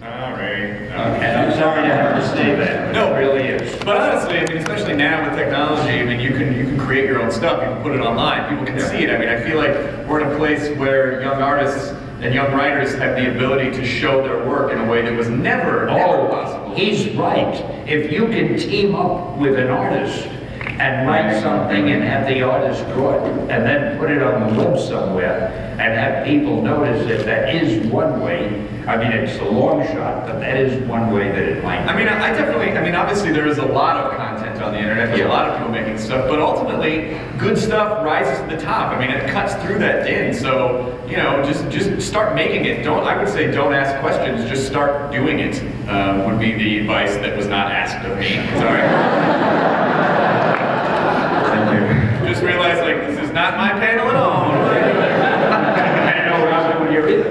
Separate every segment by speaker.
Speaker 1: All right.
Speaker 2: And I'm sorry to have to say that.
Speaker 1: No.
Speaker 2: It really is.
Speaker 1: But honestly, I mean, especially now with technology, I mean, you can create your own stuff. You can put it online. People can see it. I mean, I feel like we're in a place where young artists and young writers have the ability to show their work in a way that was never possible.
Speaker 2: He's right. If you can team up with an artist and write something and have the artist draw it and then put it on the web somewhere and have people notice it, that is one way. I mean, it's a long shot, but that is one way that it might.
Speaker 1: I mean, I definitely, I mean, obviously there is a lot of content on the internet, there's a lot of people making stuff, but ultimately, good stuff rises to the top. I mean, it cuts through that din, so, you know, just start making it. I would say don't ask questions, just start doing it, would be the advice that was not asked of me. Sorry. Just realize, like, this is not my panel at all.
Speaker 2: I don't know what I'm doing here either.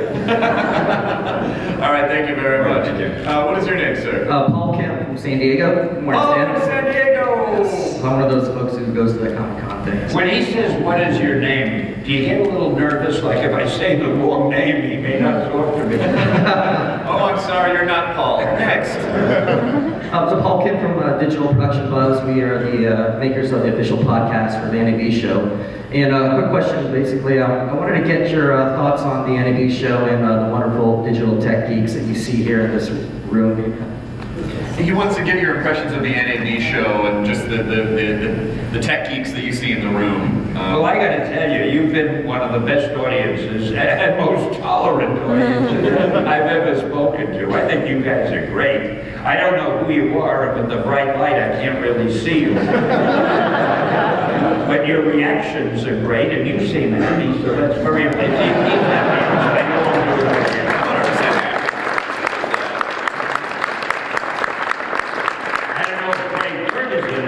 Speaker 1: All right, thank you very much.
Speaker 2: Thank you.
Speaker 1: What is your name, sir?
Speaker 3: Paul Kemp from San Diego.
Speaker 1: Oh, San Diego!
Speaker 3: I'm one of those folks who goes to the Comic-Con thing.
Speaker 2: When he says, "What is your name?" do you get a little nervous, like if I say the wrong name, he may not talk to me?
Speaker 1: Oh, I'm sorry, you're not Paul. Next.
Speaker 3: So Paul Kemp from Digital Production Buzz. We are the makers of the official podcast for the NAB show. And a quick question, basically, I wanted to get your thoughts on the NAB show and the wonderful digital tech geeks that you see here in this room.
Speaker 1: He wants to get your impressions of the NAB show and just the tech geeks that you see in the room.
Speaker 2: Well, I got to tell you, you've been one of the best audiences and most tolerant audiences I've ever spoken to. I think you guys are great. I don't know who you are, but the bright light, I can't really see you. But your reactions are great, and you seem happy, so that's very amazing. Keep happy. I know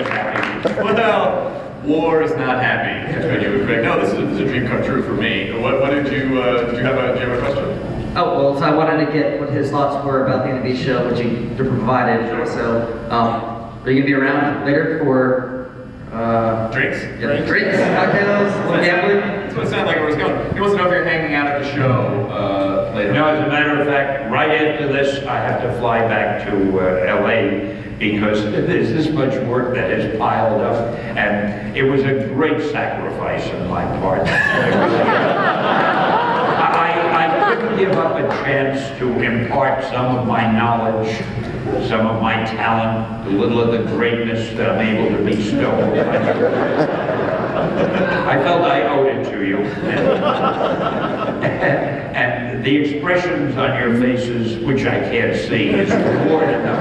Speaker 2: you're right.
Speaker 1: Well, war is not happy. That's what you would correct. No, this is a dream come true for me. What did you have a question?
Speaker 3: Oh, well, so I wanted to get what his thoughts were about the NAB show, which you provided. Also, are you going to be around later for
Speaker 1: Drinks?
Speaker 3: yeah, drinks, cocktails, gambling?
Speaker 1: That's what it sounded like it was going. He wants to know if you're hanging out at the show later.
Speaker 2: No, as a matter of fact, right after this, I have to fly back to LA because there's this much work that has piled up, and it was a great sacrifice on my part. I couldn't give up a chance to impart some of my knowledge, some of my talent, a little of the greatness that I'm able to bestow. I felt I owed it to you. And the expressions on your faces, which I can't see, is reward enough.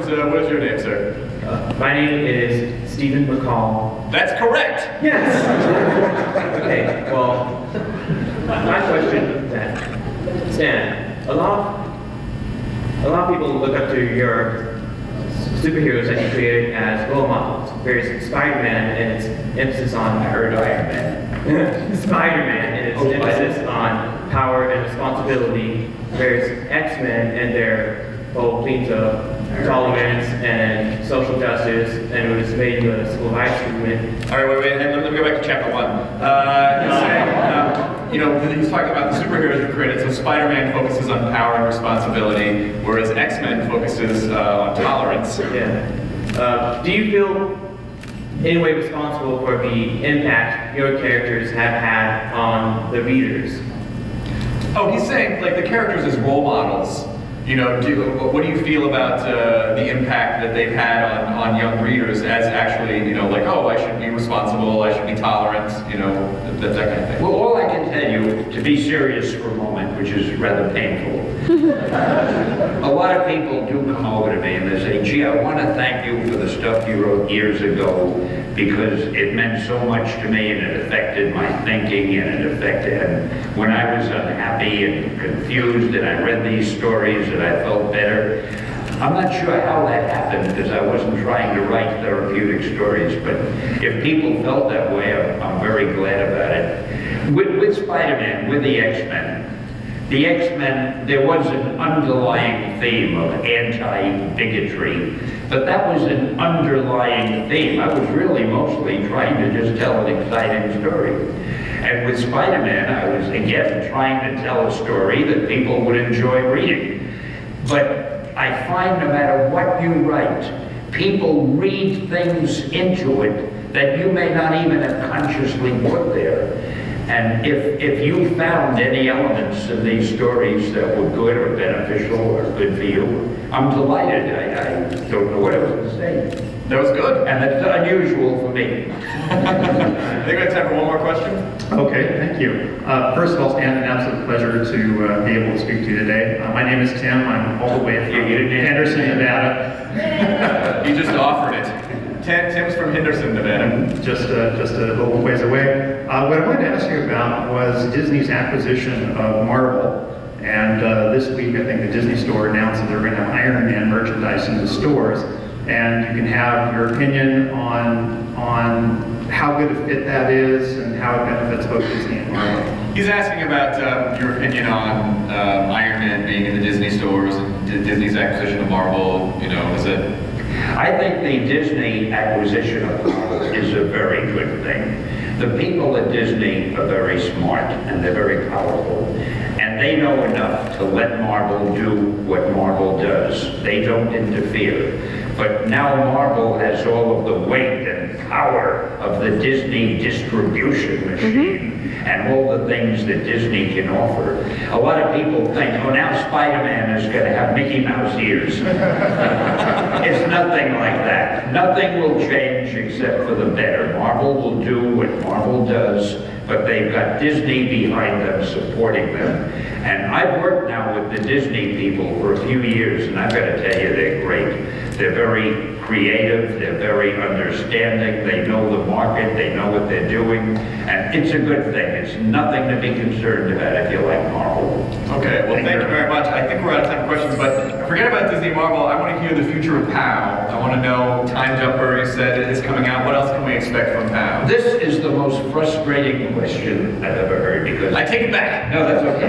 Speaker 1: What is your name, sir?
Speaker 4: My name is Stephen McCall.
Speaker 1: That's correct.
Speaker 4: Yes. Okay. Well, my question then, Stan. A lot of people look up to your superheroes that you created as role models. There's Spider-Man and its emphasis on
Speaker 2: Iron Man.
Speaker 4: Spider-Man and its emphasis on power and responsibility. There's X-Men and their whole themes of tolerance and social justice, and it was made into a civil rights movement.
Speaker 1: All right, wait, and let me go back to chapter 1. He's saying, you know, he's talking about the superheroes we created. So Spider-Man focuses on power and responsibility, whereas X-Men focuses on tolerance.
Speaker 4: Yeah. Do you feel in any way responsible for the impact your characters have had on the readers?
Speaker 1: Oh, he's saying like the characters as role models. You know, what do you feel about the impact that they've had on young readers as actually, you know, like, oh, I should be responsible, I should be tolerant, you know, that kind of thing.
Speaker 2: Well, all I can tell you, to be serious for a moment, which is rather painful, a lot of people do come over to me and they say, gee, I want to thank you for the stuff you wrote years ago because it meant so much to me and it affected my thinking and it affected, and when I was unhappy and confused and I read these stories and I felt better. I'm not sure how that happened because I wasn't trying to write therapeutic stories, but if people felt that way, I'm very glad about it. With Spider-Man, with the X-Men, The X-Men, there was an underlying theme of anti-bigotry, but that was an underlying theme. I was really mostly trying to just tell an exciting story. And with Spider-Man, I was, again, trying to tell a story that people would enjoy reading. But I find no matter what you write, people read things into it that you may not even have consciously put there. And if you found any elements in these stories that were good or beneficial or good for you, I'm delighted. I don't know what I was going to say.
Speaker 1: That was good.
Speaker 2: And that's unusual for me.
Speaker 1: I think we have time for one more question.
Speaker 5: Okay, thank you. First of all, Stan, an absolute pleasure to be able to speak to you today. My name is Tim. I'm all the way from Henderson, Nevada.
Speaker 1: You just offered it. Tim's from Henderson, Nevada.
Speaker 5: Just a little ways away. What I wanted to ask you about was Disney's acquisition of Marvel. And this week, I think the Disney Store announced that they're going to have Iron Man merchandise in the stores. And you can have your opinion on how good a fit that is and how it benefits both Disney and Marvel.
Speaker 1: He's asking about your opinion on Iron Man being in the Disney stores and Disney's acquisition of Marvel. You know, is it?
Speaker 2: I think the Disney acquisition of Marvel is a very good thing. The people at Disney are very smart and they're very powerful. And they know enough to let Marvel do what Marvel does. They don't interfere. But now Marvel has all of the weight and power of the Disney distribution machine and all the things that Disney can offer. A lot of people think, oh, now Spider-Man is going to have Mickey Mouse ears. It's nothing like that. Nothing will change except for the better. Marvel will do what Marvel does, but they've got Disney behind them, supporting them. And I've worked now with the Disney people for a few years, and I've got to tell you, they're great. They're very creative, they're very understanding, they know the market, they know what they're doing, and it's a good thing. It's nothing to be concerned about if you like Marvel.
Speaker 1: Okay, well, thank you very much. I think we're out of time for questions, but forget about Disney Marvel. I want to hear the future of POW. I want to know, Time Jumper, you said it is coming out. What else can we expect from POW?
Speaker 2: This is the most frustrating question I've ever heard because...
Speaker 1: I take it back.
Speaker 2: No, that's okay.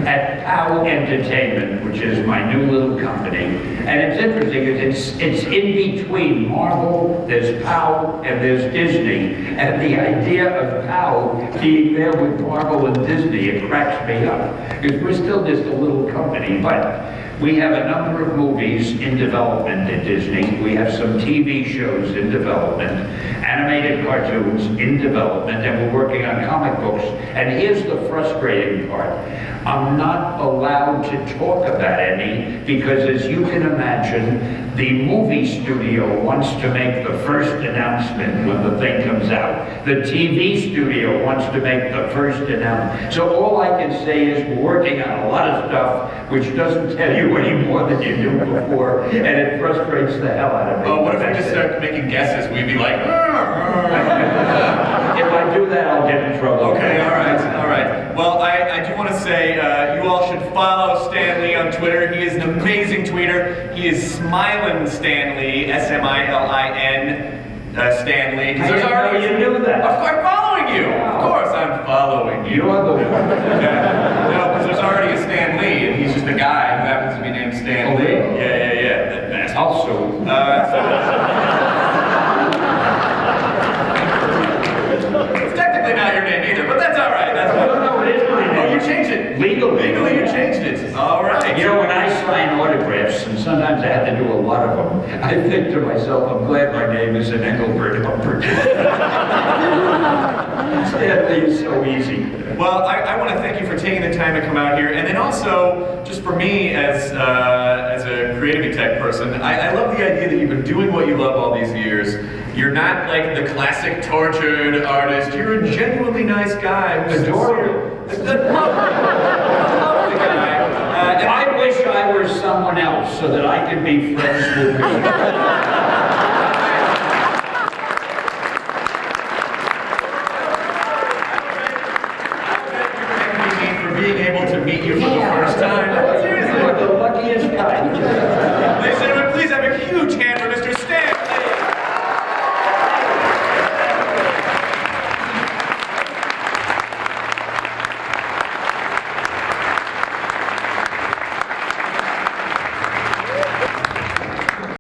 Speaker 2: At POW Entertainment, which is my new little company, and it's interesting because it's in between Marvel, there's POW, and there's Disney, and the idea of POW being there with Marvel and Disney, it cracks me up, because we're still just a little company, but we have a number of movies in development at Disney. We have some TV shows in development, animated cartoons in development, and we're working on comic books. And here's the frustrating part. I'm not allowed to talk about any because, as you can imagine, the movie studio wants to make the first announcement when the thing comes out. The TV studio wants to make the first announcement. So all I can say is we're working on a lot of stuff which doesn't tell you any more than you knew before, and it frustrates the hell out of me.
Speaker 1: Oh, what if we just start making guesses? We'd be like,
Speaker 2: If I do that, I'll get in trouble.
Speaker 1: okay, all right, all right. Well, I do want to say you all should follow Stan Lee on Twitter. He is an amazing tweeter. He is Smilin' Stan Lee, S-M-I-L-I-N. Stan Lee.
Speaker 2: I didn't know you knew that.
Speaker 1: Of course, I'm following you. Of course, I'm following you.
Speaker 2: You're the one.
Speaker 1: No, because there's already a Stan Lee, and he's just a guy who happens to be named Stan
Speaker 2: Oh,
Speaker 1: Lee.
Speaker 2: really?
Speaker 1: Yeah. That's
Speaker 2: Also,
Speaker 1: it's technically not your name either, but that's all right. That's fine.
Speaker 2: no, it is my name.
Speaker 1: Oh, you changed it.
Speaker 2: Legally.
Speaker 1: Legally, you changed it. All right.
Speaker 2: You know, when I sign autographs, and sometimes I have to do a lot of them, I think to myself, I'm glad my name is an Engelbert Humperdinck. Stan Lee is so easy.
Speaker 1: Well, I want to thank you for taking the time to come out here, and then also, just for me as a creative tech person, I love the idea that you've been doing what you love all these years. You're not like the classic tortured artist. You're a genuinely nice guy. Who's
Speaker 2: Adorable.
Speaker 1: sincere. Lovely guy.
Speaker 2: I wish I were someone else so that I could be friends with you.